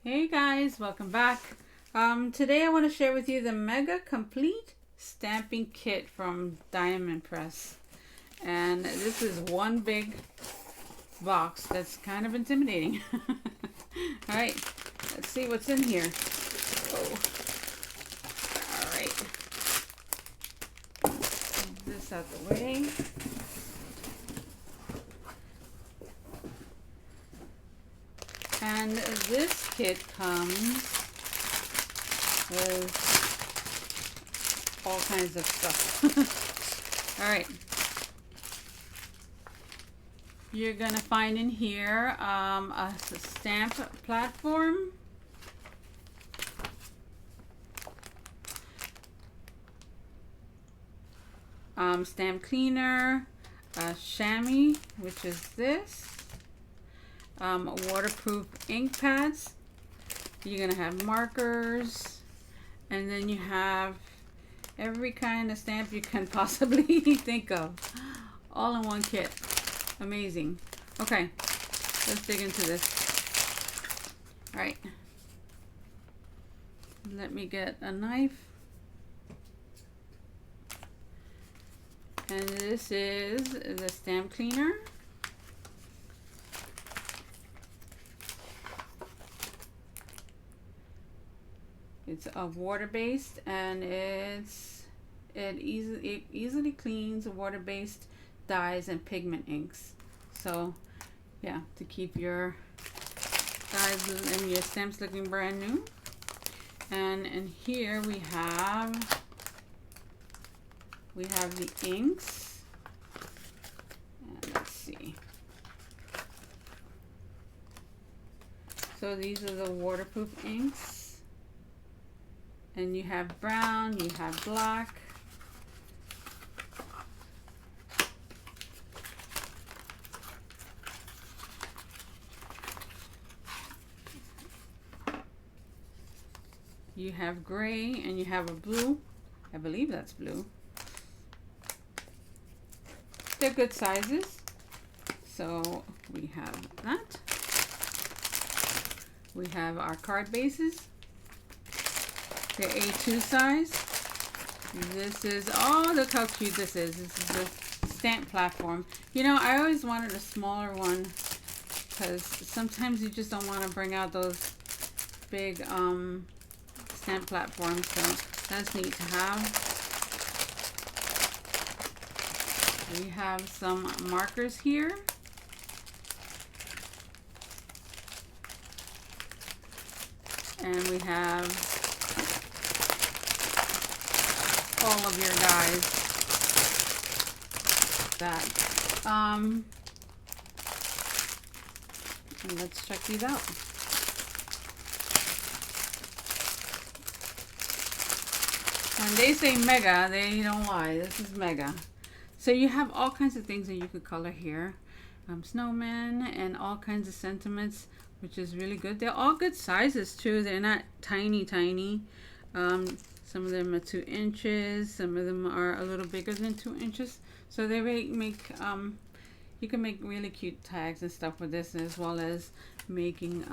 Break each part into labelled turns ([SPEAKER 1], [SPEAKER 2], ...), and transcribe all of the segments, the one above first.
[SPEAKER 1] Hey guys, welcome back. Today I want to share with you the Mega Complete Stamping Kit from Diamond Press. And this is one big box that's kind of intimidating. Alright, let's see what's in here. Oh. Alright. Move this out the way. And this kit comes with all kinds of stuff. All right. You're gonna find in here a stamp platform, stamp cleaner, a chamois, which is this. Waterproof ink pads. You're gonna have markers, and then you have every kind of stamp you can possibly think of, all in one kit. Amazing. Okay, let's dig into this. All right, let me get a knife, and this is the stamp cleaner. It's a water-based, and it easily cleans water-based dyes and pigment inks. So yeah, to keep your dyes and your stamps looking brand new. And in here we have the inks. And let's see. So these are the waterproof inks. And you have brown, you have black. You have gray, and you have a blue. I believe that's blue. They're good sizes. So we have that. We have our card bases. The A2 size. This is, oh, look how cute this is. This is the stamp platform. You know, I always wanted a smaller one because sometimes you just don't want to bring out those big stamp platforms. So that's neat to have. We have some markers here. And we have all of your dyes. Let's check these out. When they say mega, they don't lie. This is mega. So you have all kinds of things that you could color here. Snowmen and all kinds of sentiments, which is really good. They're all good sizes too. They're not tiny. Some of them are 2 inches. Some of them are a little bigger than 2 inches. So they make, you can make really cute tags and stuff with this, as well as making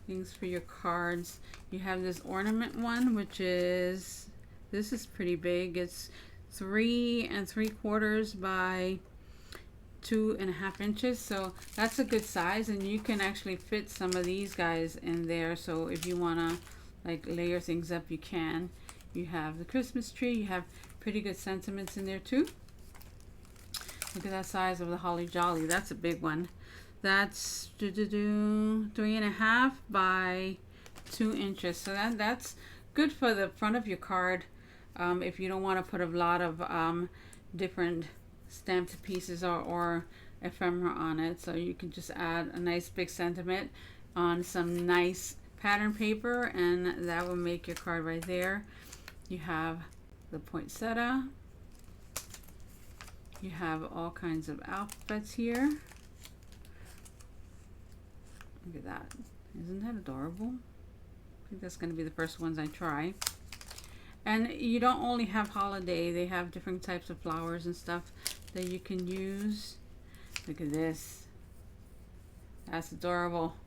[SPEAKER 1] things for your cards. You have this ornament one, which is, this is pretty big. It's 3 3/4 by 2.5 inches. So that's a good size, and you can actually fit some of these guys in there. So if you wanna like layer things up, you can. You have the Christmas tree. You have pretty good sentiments in there too. Look at that size of the Holly Jolly. That's a big one. That's 3.5 by 2 inches. So that's good for the front of your card. If you don't want to put a lot of different stamped pieces or ephemera on it, so you can just add a nice big sentiment on some nice pattern paper, and that will make your card right there. You have the poinsettia. You have all kinds of alphabets here. Look at that. Isn't that adorable? I think that's going to be the first ones I try. And you don't only have holiday, they have different types of flowers and stuff that you can use. Look at this. That's adorable.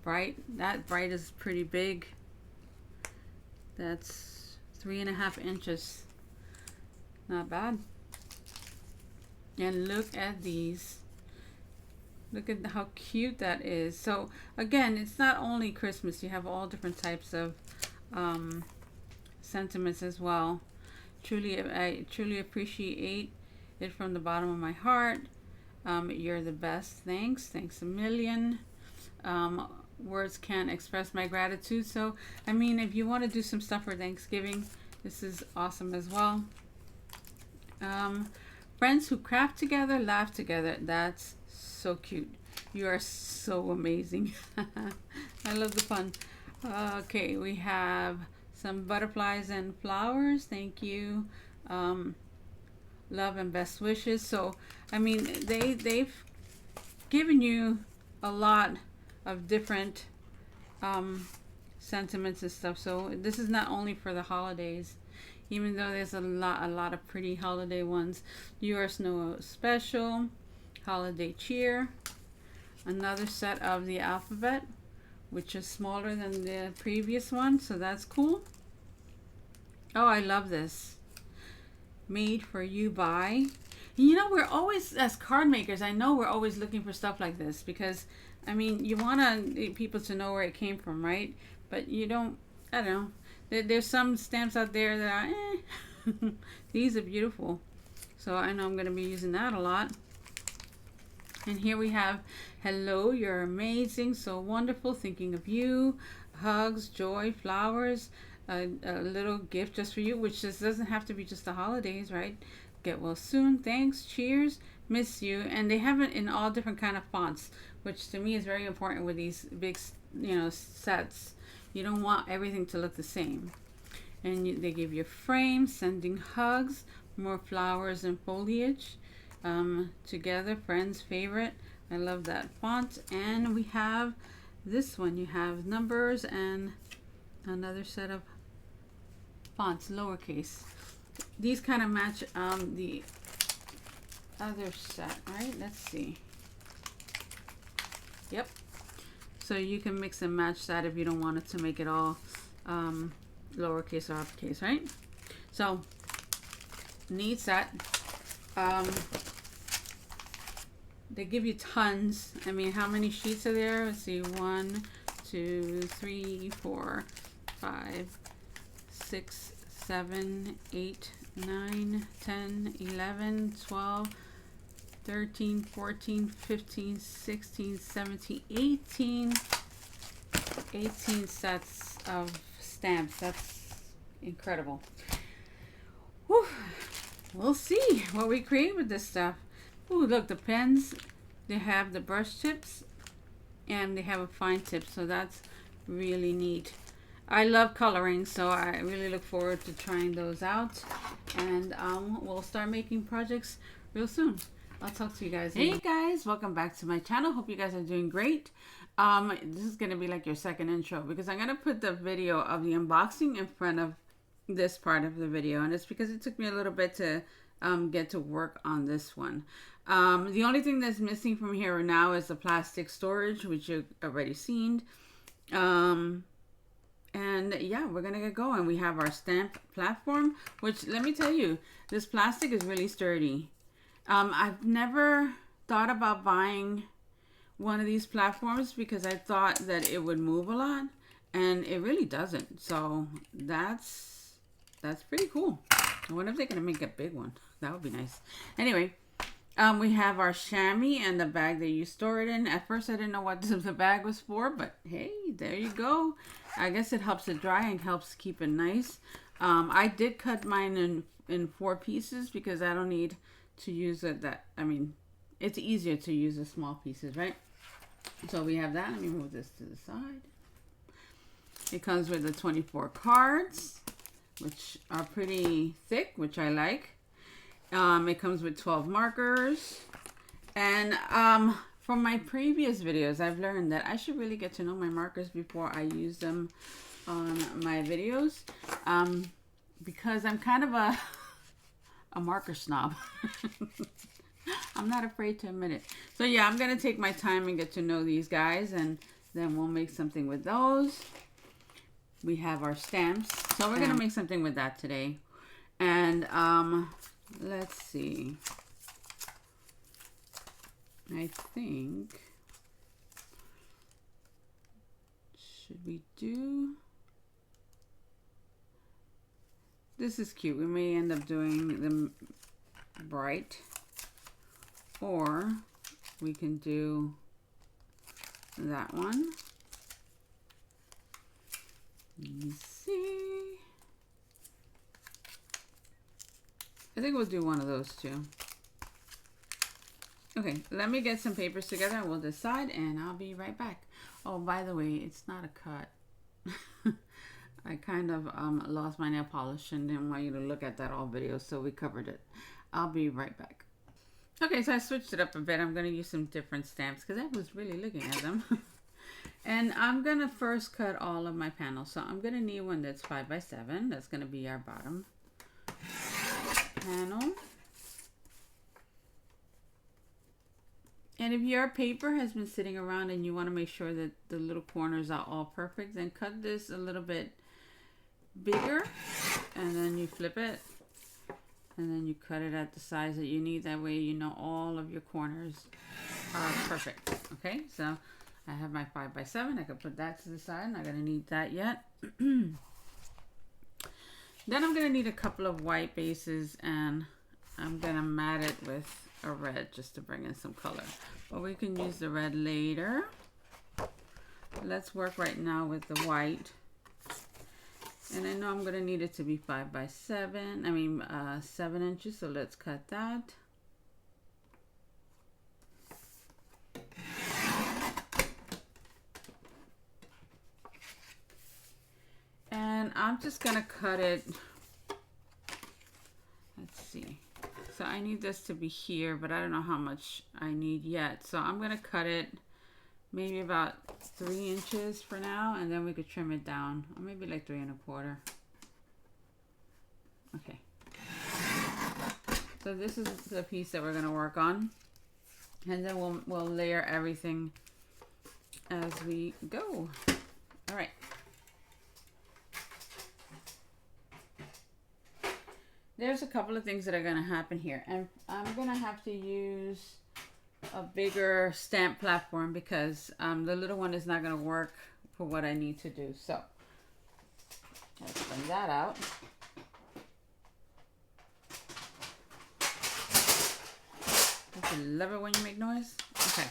[SPEAKER 1] bright. That bright is pretty big. That's 3.5 inches. Not bad. And look at these. Look at how cute that is. So again, it's not only Christmas. You have all different types of sentiments as well. I truly appreciate it from the bottom of my heart. You're the best. Thanks a million. Words can't express my gratitude. So I mean, if you want to do some stuff for Thanksgiving, this is awesome as well. Friends who craft together, laugh together. That's so cute. You are so amazing. I love the fun. Okay, we have some butterflies and flowers. Thank you. Love and best wishes. So I mean, they've given you a lot of different sentiments and stuff. So this is not only for the holidays, even though there's a lot of pretty holiday ones. You are Snow Special, Holiday Cheer, another set of the alphabet, which is smaller than the previous one, so that's cool. Oh, I love this. Made for you by. You know, we're always, as card makers, I know we're always looking for stuff like this because, I mean, you want people to know where it came from, right? But you don't, I don't know. There's some stamps out there that are, These are beautiful. So I know I'm going to be using that a lot. And here we have, hello, you're amazing, so wonderful, thinking of you, hugs, joy, flowers, a little gift just for you, which just doesn't have to be just the holidays, right? Get well soon, thanks, cheers, miss you. And they have it in all different kind of fonts, which to me is very important with these big, sets. You don't want everything to look the same. And they give you frames, sending hugs, more flowers and foliage. Together, friends, favorite. I love that font. And we have this one. You have numbers and another set of fonts, lowercase. These kind of match the other set, right? Let's see. Yep. So you can mix and match that if you don't want it to make it all lowercase or uppercase, right? So neat set. They give you tons. I mean, how many sheets are there? Let's see. 1, 2, 3, 4, 5, 6, 7, 8, 9, 10, 11, 12, 13, 14, 15, 16, 17, 18 sets of stamps. That's incredible. Whew. We'll see what we create with this stuff. Ooh, look, the pens, they have the brush tips and they have a fine tip, so that's really neat. I love coloring, so I really look forward to trying those out, and we'll start making projects real soon. I'll talk to you guys. Hey guys, welcome back to my channel. Hope you guys are doing great. This is going to be like your second intro because I'm going to put the video of the unboxing in front of this part of the video, and it's because it took me a little bit to get to work on this one. The only thing that's missing from here now is the plastic storage, which you've already seen. And yeah, we're gonna get going. We have our stamp platform, which, let me tell you, this plastic is really sturdy. I've never thought about buying one of these platforms because I thought that it would move a lot, and it really doesn't. So that's pretty cool. I wonder if they're gonna make a big one. That would be nice. Anyway, we have our chamois and the bag that you store it in. At first I didn't know what the bag was for, but hey, there you go. I guess it helps it dry and helps keep it nice. I did cut mine in 4 pieces because I don't need to use it it's easier to use the small pieces, right? So we have that. Let me move this to the side. It comes with the 24 cards, which are pretty thick, which I like. It comes with 12 markers. And from my previous videos, I've learned that I should really get to know my markers before I use them on my videos. Because I'm kind of a marker snob. I'm not afraid to admit it. So yeah, I'm going to take my time and get to know these guys. And Then we'll make something with those. We have our stamps. So we're going to make something with that today. And let's see. I think, should we do, this is cute. We may end up doing them bright, or we can do that one. Let me see. I think we'll do one of those two. Okay, let me get some papers together and we'll decide, and I'll be right back. Oh, by the way, it's not a cut. I kind of lost my nail polish and didn't want you to look at that all video, so we covered it. I'll be right back. Okay, so I switched it up a bit. I'm going to use some different stamps because I was really looking at them. And I'm going to first cut all of my panels. So I'm going to need one that's 5 by 7. That's going to be our bottom panel. And if your paper has been sitting around and you want to make sure that the little corners are all perfect, then cut this a little bit bigger, and then you flip it, and then you cut it at the size that you need. That way you know all of your corners are perfect. Okay, so I have my 5 by 7. I can put that to the side. Not going to need that yet. Then I'm going to need a couple of white bases, and I'm going to mat it with a red just to bring in some color, but we can use the red later. Let's work right now with the white, and I know I'm going to need it to be 5 by 7. 7 inches, so let's cut that. And I'm just going to cut it, let's see. So I need this to be here, but I don't know how much I need yet. So I'm going to cut it maybe about 3 inches for now, and then we could trim it down, or maybe like 3 1/4. Okay. So this is the piece that we're going to work on, and then we'll layer everything as we go. All right. There's a couple of things that are going to happen here, and I'm going to have to use a bigger stamp platform because the little one is not going to work for what I need to do. So let's bring that out. I love it when you make noise. Okay,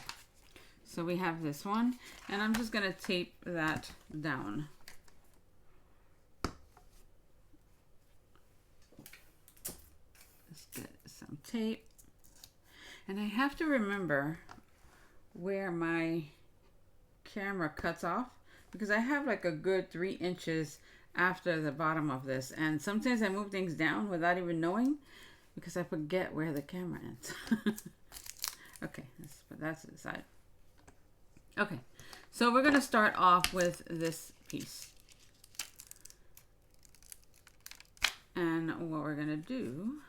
[SPEAKER 1] so we have this one, and I'm just going to tape that down. Some tape, and I have to remember where my camera cuts off, because I have like a good 3 inches after the bottom of this, and sometimes I move things down without even knowing because I forget where the camera ends. Okay, let's put that to the side. Okay, so we're going to start off with this piece, and what we're going to do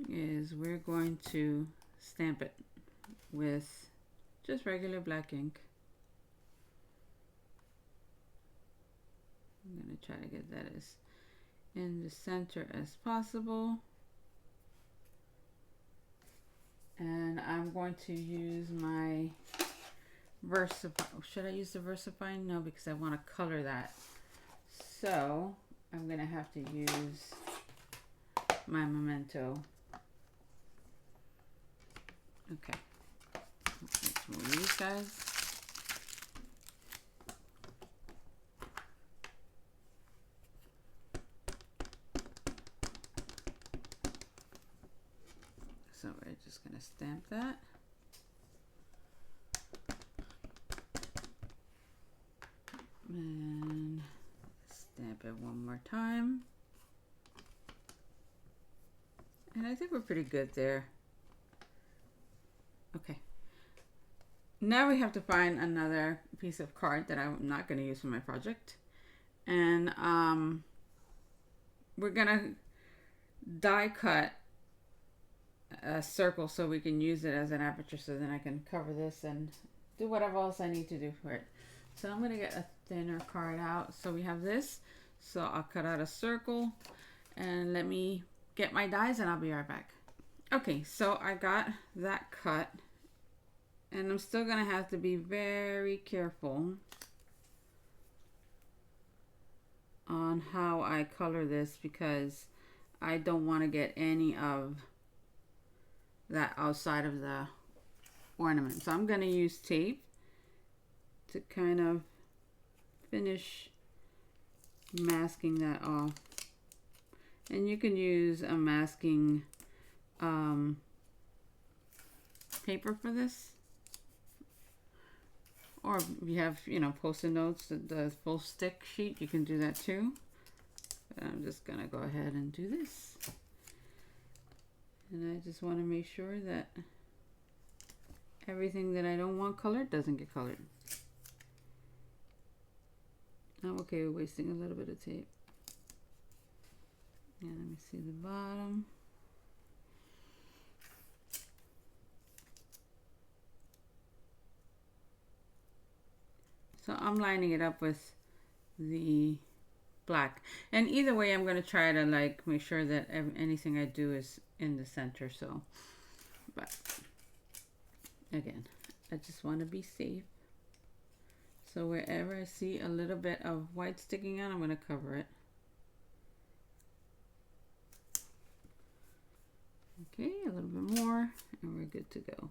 [SPEAKER 1] is we're going to stamp it with just regular black ink. I'm going to try to get that as in the center as possible, and I'm going to use my should I use the VersaFine? No, because I want to color that, so I'm going to have to use my Memento. Okay, let's move these guys. So we're just going to stamp that. And stamp it one more time. And I think we're pretty good there. Okay. Now we have to find another piece of card that I'm not going to use for my project. And we're going to die cut a circle so we can use it as an aperture, so then I can cover this and do whatever else I need to do for it. So I'm gonna get a thinner card out. So we have this. So I'll cut out a circle and let me get my dies and I'll be right back. Okay, so I got that cut and I'm still gonna have to be very careful on how I color this because I don't want to get any of that outside of the ornament. So I'm going to use tape to kind of finish masking that off. And you can use a masking paper for this. Or if you have, you know, Post-it notes, the full stick sheet, you can do that too. But I'm just gonna go ahead and do this. And I just want to make sure that everything that I don't want colored doesn't get colored. I'm okay with wasting a little bit of tape. Yeah, let me see the bottom. So I'm lining it up with the black. And either way, I'm going to try to like make sure that anything I do is in the center. So, but again, I just want to be safe. So wherever I see a little bit of white sticking out, I'm going to cover it. Okay, a little bit more, and we're good to go.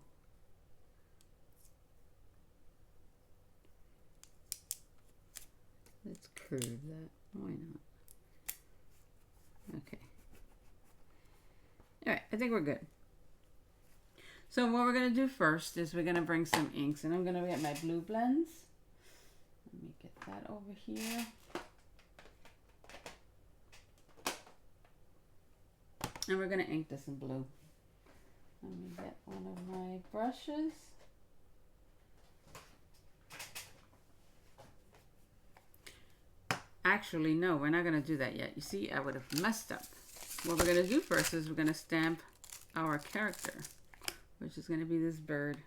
[SPEAKER 1] Let's curve that. Why not? Okay. All right, I think we're good. So what we're going to do first is we're going to bring some inks, and I'm going to get my blue blends. Let me get that over here. And we're going to ink this in blue. Let me get one of my brushes. Actually, no, we're not going to do that yet. You see, I would have messed up. What we're going to do first is we're going to stamp our character, which is going to be this bird.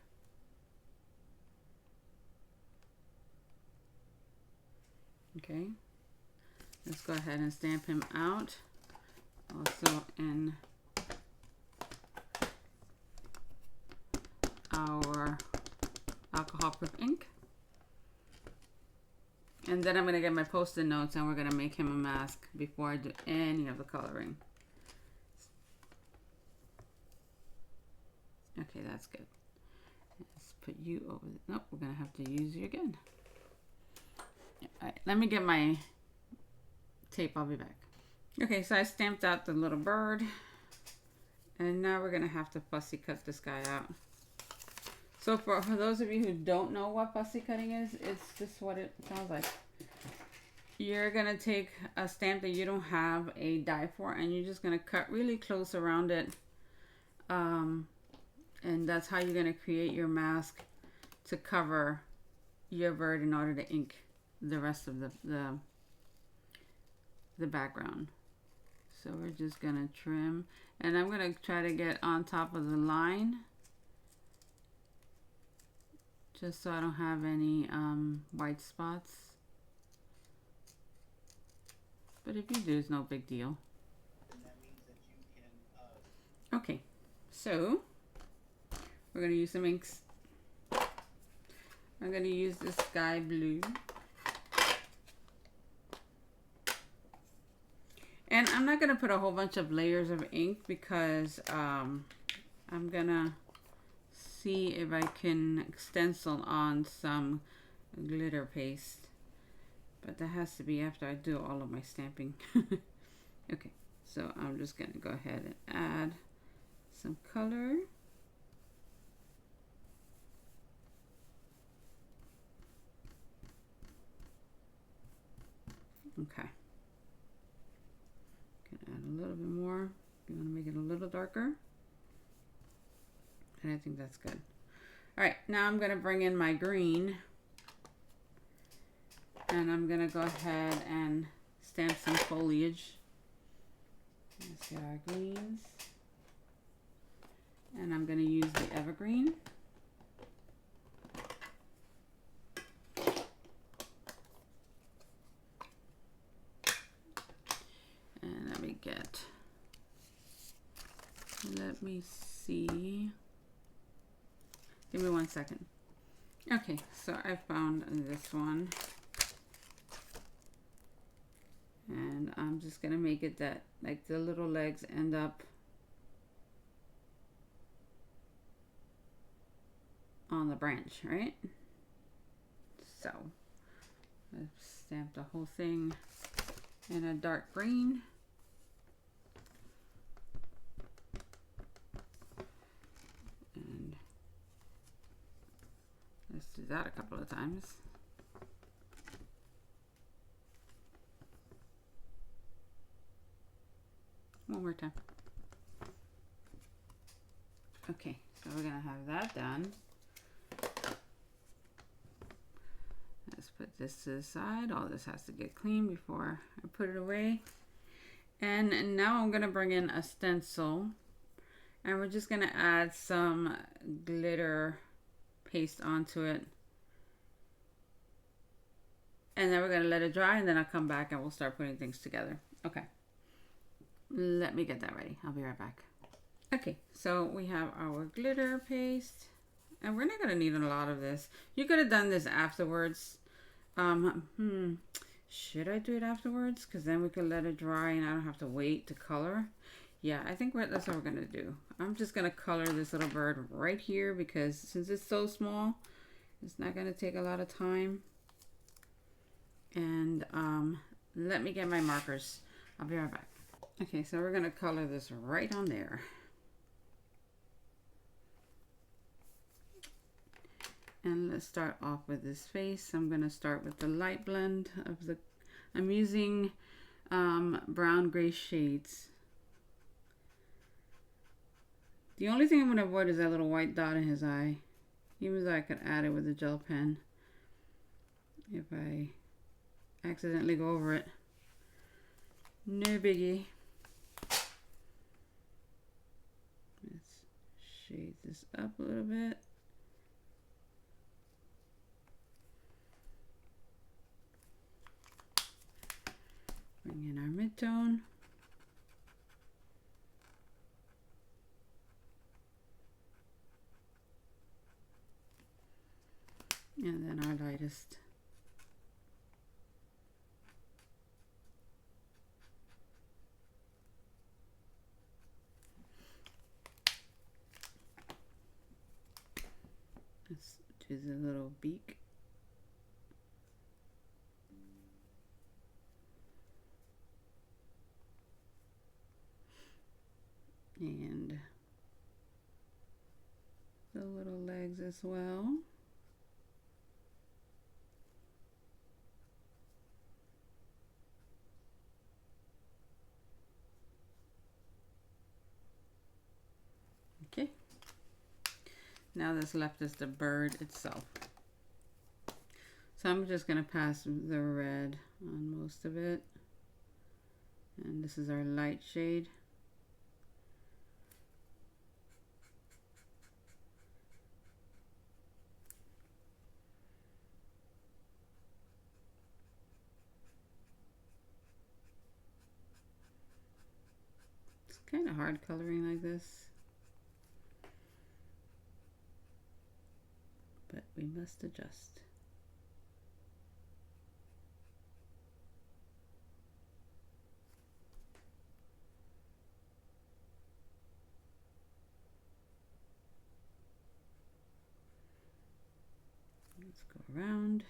[SPEAKER 1] Okay. Let's go ahead and stamp him out. Also in our alcohol proof ink. And then I'm going to get my Post-it notes and we're going to make him a mask before I do any of the coloring. Okay, that's good. Let's put you over there. Nope, we're going to have to use you again. All right, let me get my tape. I'll be back. Okay, so I stamped out the little bird. And now we're going to have to fussy cut this guy out. So for those of you who don't know what fussy cutting is, it's just what it sounds like. You're going to take a stamp that you don't have a die for and you're just going to cut really close around it. And that's how you're going to create your mask to cover your bird in order to ink the rest of the background. So we're just going to trim. And I'm going to try to get on top of the line, just so I don't have any white spots. But if you do, it's no big deal.
[SPEAKER 2] And that means that you can,
[SPEAKER 1] Okay, so we're going to use some inks. I'm going to use the sky blue. And I'm not going to put a whole bunch of layers of ink because I'm going to see if I can stencil on some glitter paste. But that has to be after I do all of my stamping. Okay, so I'm just going to go ahead and add some color. Okay. Can add a little bit more. You want to make it a little darker. And I think that's good. All right, now I'm going to bring in my green. And I'm going to go ahead and stamp some foliage. Let's get our greens. And I'm going to use the evergreen. get? Let me see. Give me 1 second. Okay, so I found this one. And I'm just gonna make it that like the little legs end up on the branch, right? So I've stamped the whole thing in a dark green. And let's do that a couple of times. One more time. Okay, so we're gonna have that done. Let's put this to the side. All this has to get clean before I put it away. And now I'm gonna bring in a stencil, and we're just gonna add some glitter paste onto it. And then we're gonna let it dry, and then I'll come back and we'll start putting things together. Okay. Let me get that ready. I'll be right back. Okay, so we have our glitter paste, and we're not gonna need a lot of this. You could have done this afterwards. Should I do it afterwards? Because then we could let it dry and I don't have to wait to color. Yeah, I think that's what we're gonna do. I'm just gonna color this little bird right here because since it's so small, it's not gonna take a lot of time. And let me get my markers. I'll be right back. Okay, so we're gonna color this right on there. And let's start off with this face. I'm gonna start with the light blend of the, I'm using brown gray shades. The only thing I'm gonna avoid is that little white dot in his eye. Even though I could add it with a gel pen if I accidentally go over it. No biggie. Let's shade this up a little bit. Bring in our mid-tone. And then our lightest. Let's do the little beak. And the little legs as well. Okay. Now this left is the bird itself. So I'm just going to pass the red on most of it. And this is our light shade. It's kind of hard coloring like this, but we must adjust. Let's go around.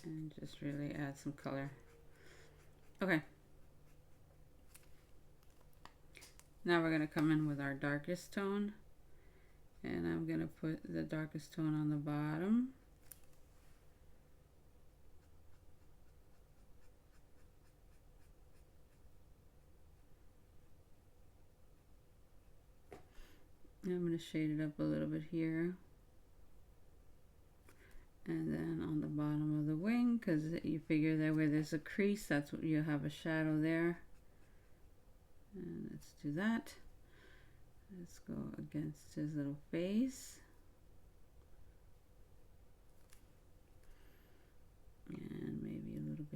[SPEAKER 1] And just really add some color. Okay. Now we're going to come in with our darkest tone. And I'm going to put the darkest tone on the bottom. And I'm going to shade it up a little bit here. And then on the bottom of the wing, because you figure that where there's a crease, that's what you have a shadow there. And let's do that. Let's go against his little face.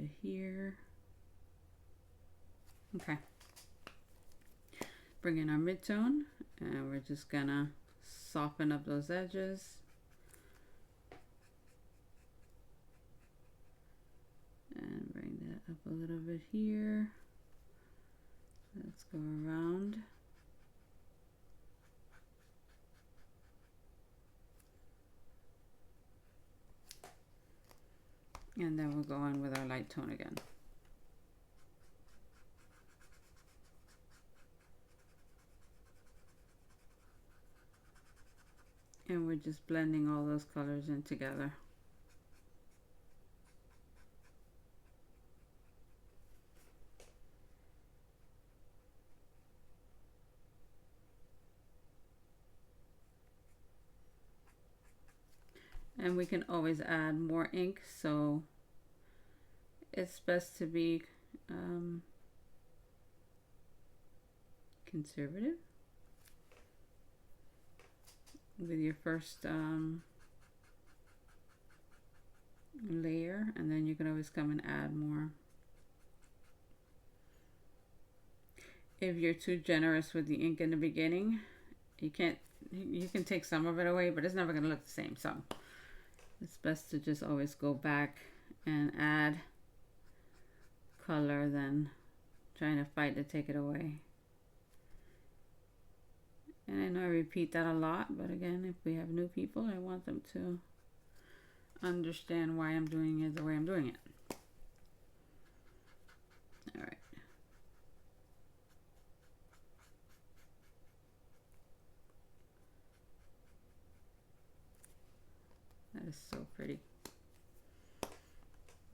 [SPEAKER 1] bit here. Okay. Bring in our midtone, and we're just gonna soften up those edges. And bring that up a little bit here. Let's go around. And then we'll go in with our light tone again. And we're just blending all those colors in together. And we can always add more ink, so it's best to be conservative with your first layer, and then you can always come and add more. If you're too generous with the ink in the beginning, you can take some of it away, but it's never going to look the same. So it's best to just always go back and add color than trying to fight to take it away. And I know I repeat that a lot, but again, if we have new people, I want them to understand why I'm doing it the way I'm doing it. All right. That is so pretty.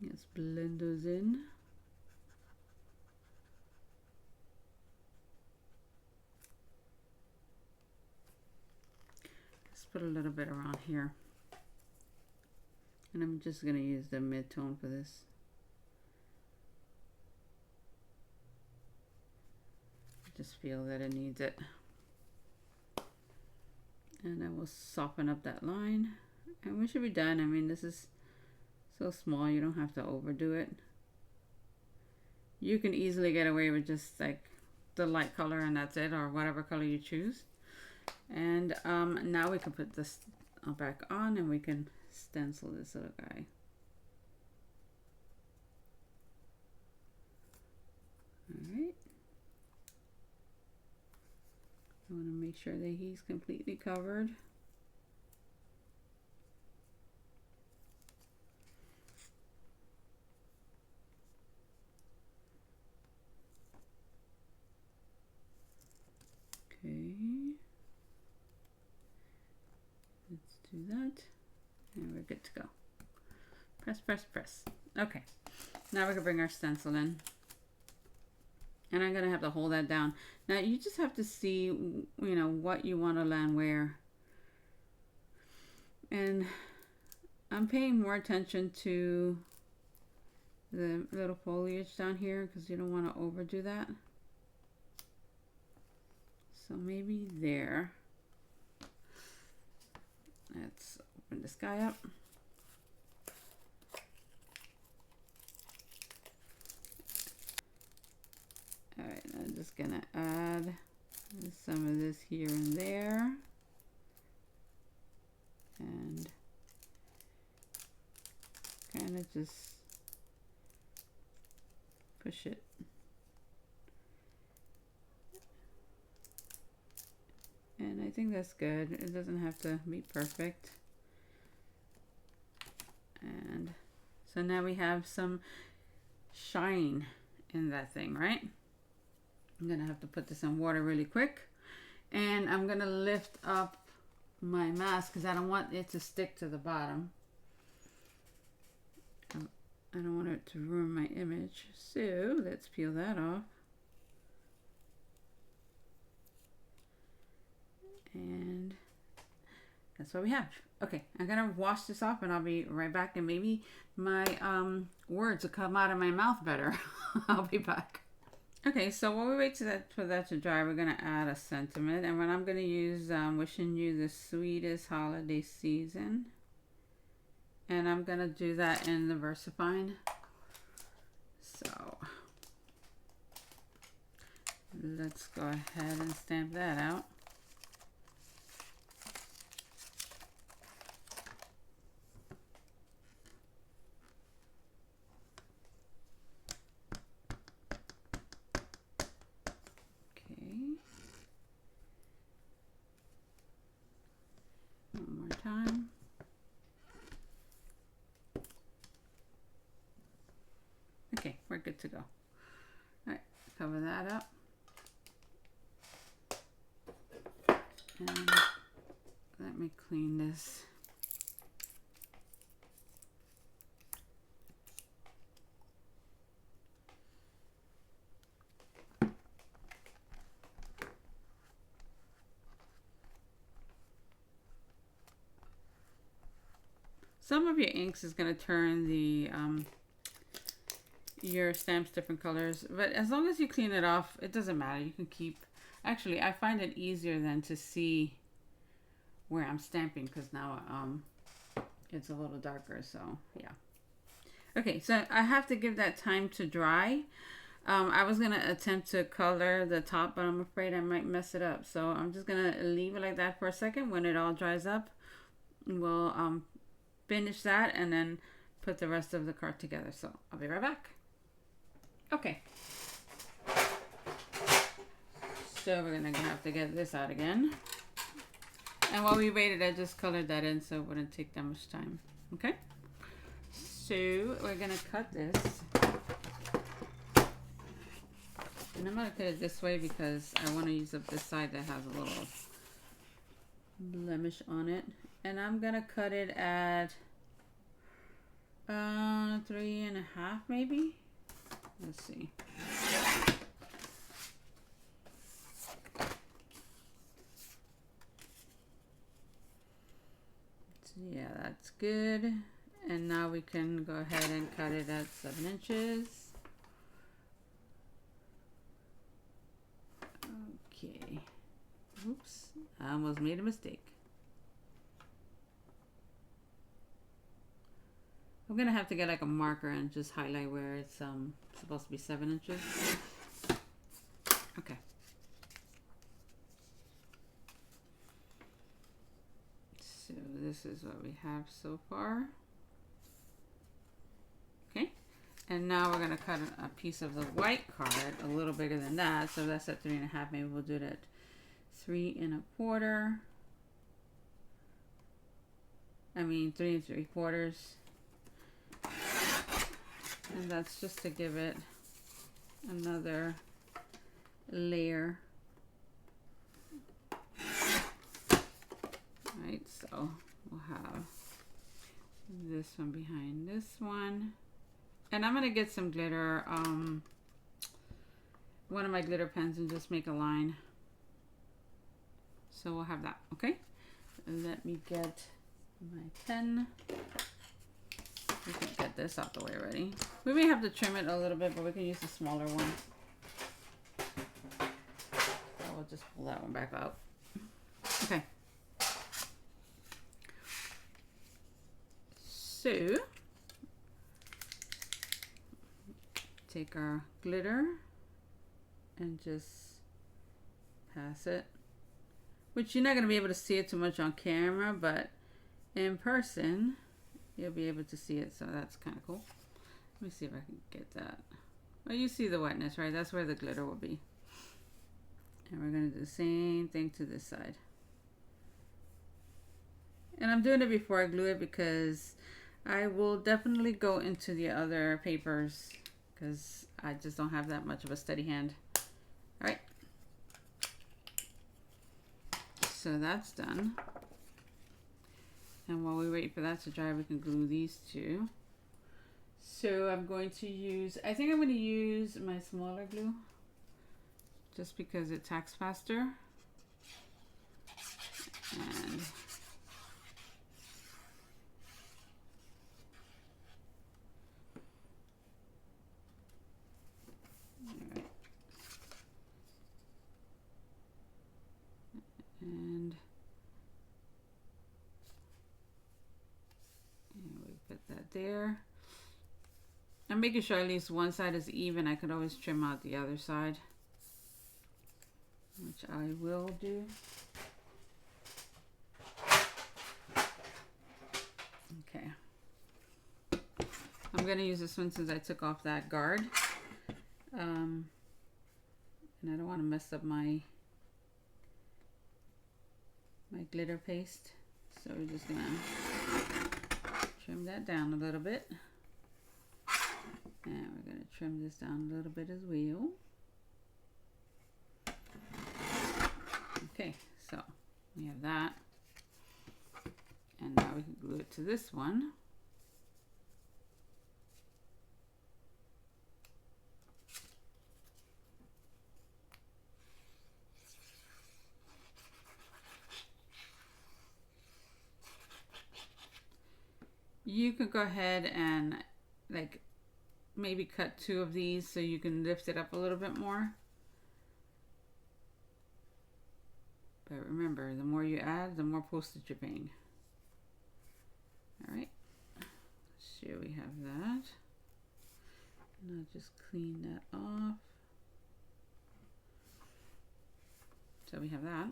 [SPEAKER 1] Let's blend those in. Let's put a little bit around here. And I'm just going to use the mid-tone for this. I just feel that it needs it. And then we'll soften up that line. And we should be done. I mean, this is so small, you don't have to overdo it. You can easily get away with just like the light color and that's it, or whatever color you choose. And now we can put this back on and we can stencil this little guy. Alright. I want to make sure that he's completely covered. Okay, let's do that, and we're good to go. Press, press, press. Okay, now we can bring our stencil in, and I'm gonna have to hold that down. Now you just have to see, you know, what you want to land where, and I'm paying more attention to the little foliage down here because you don't want to overdo that. So maybe there. Let's open this guy up. All right, I'm just gonna add some of this here and there. And kind of just push it. And I think that's good. It doesn't have to be perfect. And so now we have some shine in that thing, right? I'm gonna have to put this in water really quick. And I'm gonna lift up my mask because I don't want it to stick to the bottom. I don't want it to ruin my image. So let's peel that off. And that's what we have. Okay, I'm gonna wash this off and I'll be right back, and maybe my words will come out of my mouth better. I'll be back. Okay, so while we wait for that to dry, we're gonna add a sentiment, and when I'm gonna use wishing you the sweetest holiday season, and I'm gonna do that in the VersaFine. let's go ahead and stamp that out. Okay. One more time. Okay, we're good to go. All right, cover that up. And let me clean this. Some of your inks is going to turn the your stamps different colors, but as long as you clean it off, it doesn't matter. You can keep. Actually, I find it easier than to see where I'm stamping because now it's a little darker. So yeah. Okay, so I have to give that time to dry. I was gonna attempt to color the top, but I'm afraid I might mess it up. So I'm just gonna leave it like that for a second. When it all dries up, we'll finish that and then put the rest of the card together. So I'll be right back. Okay. So we're gonna have to get this out again. And while we waited, I just colored that in so it wouldn't take that much time. Okay. So we're gonna cut this. And I'm gonna cut it this way because I want to use up this side that has a little blemish on it. And I'm gonna cut it at 3.5 maybe. Let's see. So yeah, that's good. And now we can go ahead and cut it at 7 inches. Okay. Oops, I almost made a mistake. I'm gonna have to get like a marker and just highlight where it's supposed to be 7 inches. Okay. So this is what we have so far. Okay. And now we're gonna cut a piece of the white card a little bigger than that. So that's at 3.5. Maybe we'll do it at 3.25. I mean 3 3/4. And that's just to give it another layer. Alright, so we'll have this one behind this one. And I'm gonna get some glitter, one of my glitter pens, and just make a line. So we'll have that, okay? Let me get my pen. We can get this out the way already. We may have to trim it a little bit, but we can use a smaller one. So we'll just pull that one back out. Okay. So, take our glitter and just pass it. Which you're not going to be able to see it too much on camera, but in person, you'll be able to see it, so that's kind of cool. Let me see if I can get that. Well, you see the wetness, right? That's where the glitter will be. And we're going to do the same thing to this side. And I'm doing it before I glue it because I will definitely go into the other papers because I just don't have that much of a steady hand. All right. So that's done. And while we wait for that to dry, we can glue these two. So I'm going to use, I think I'm going to use my smaller glue just because it tacks faster. And alright. And we put that there. I'm making sure at least one side is even. I could always trim out the other side. which I will do. Okay. I'm going to use this one since I took off that guard. And I don't want to mess up my glitter paste. So we're just going to trim that down a little bit. And we're going to trim this down a little bit as well. Okay, so we have that. And now we can glue it to this one. You could go ahead and like maybe cut 2 of these so you can lift it up a little bit more. But remember, the more you add, the more postage you're paying. All right, so we have that. And I'll just clean that off. So we have that.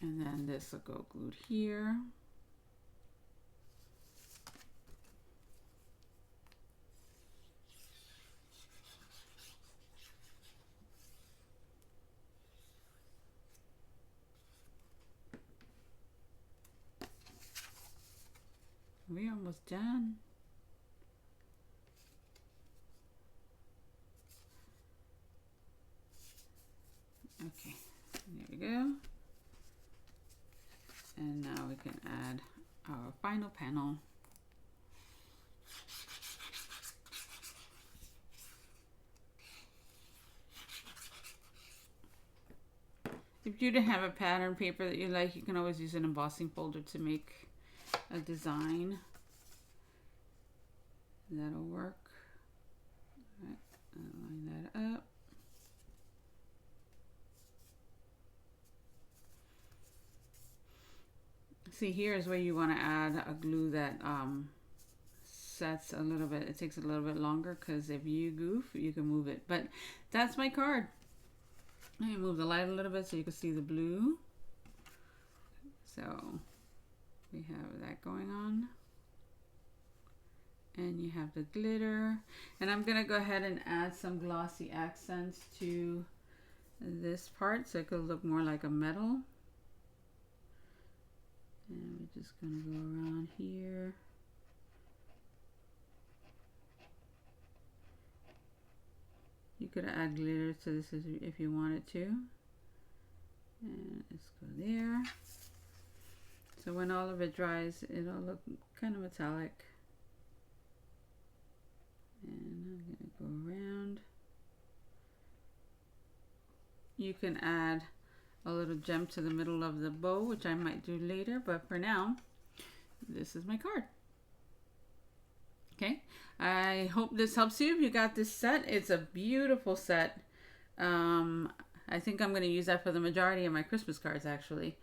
[SPEAKER 1] And then this will go glued here. We're almost done. Okay, there we go. And now we can add our final panel. If you don't have a pattern paper that you like, you can always use an embossing folder to make a design. That'll work. All right, line that up. See, here is where you want to add a glue that sets a little bit. It takes a little bit longer because if you goof, you can move it. But that's my card. Let me move the light a little bit so you can see the blue. So we have that going on. And you have the glitter. And I'm going to go ahead and add some glossy accents to this part so it could look more like a metal. And we're just going to go around here. You could add glitter to this if you wanted to. And let's go there. So when all of it dries, it'll look kind of metallic. And I'm going to go around. You can add a little gem to the middle of the bow, which I might do later, but for now, this is my card. Okay, I hope this helps you if you got this set. It's a beautiful set. I think I'm going to use that for the majority of my Christmas cards, actually.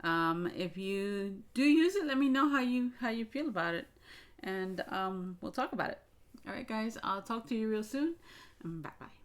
[SPEAKER 1] If you do use it, let me know how you feel about it, and we'll talk about it. All right, guys, I'll talk to you real soon. Bye-bye.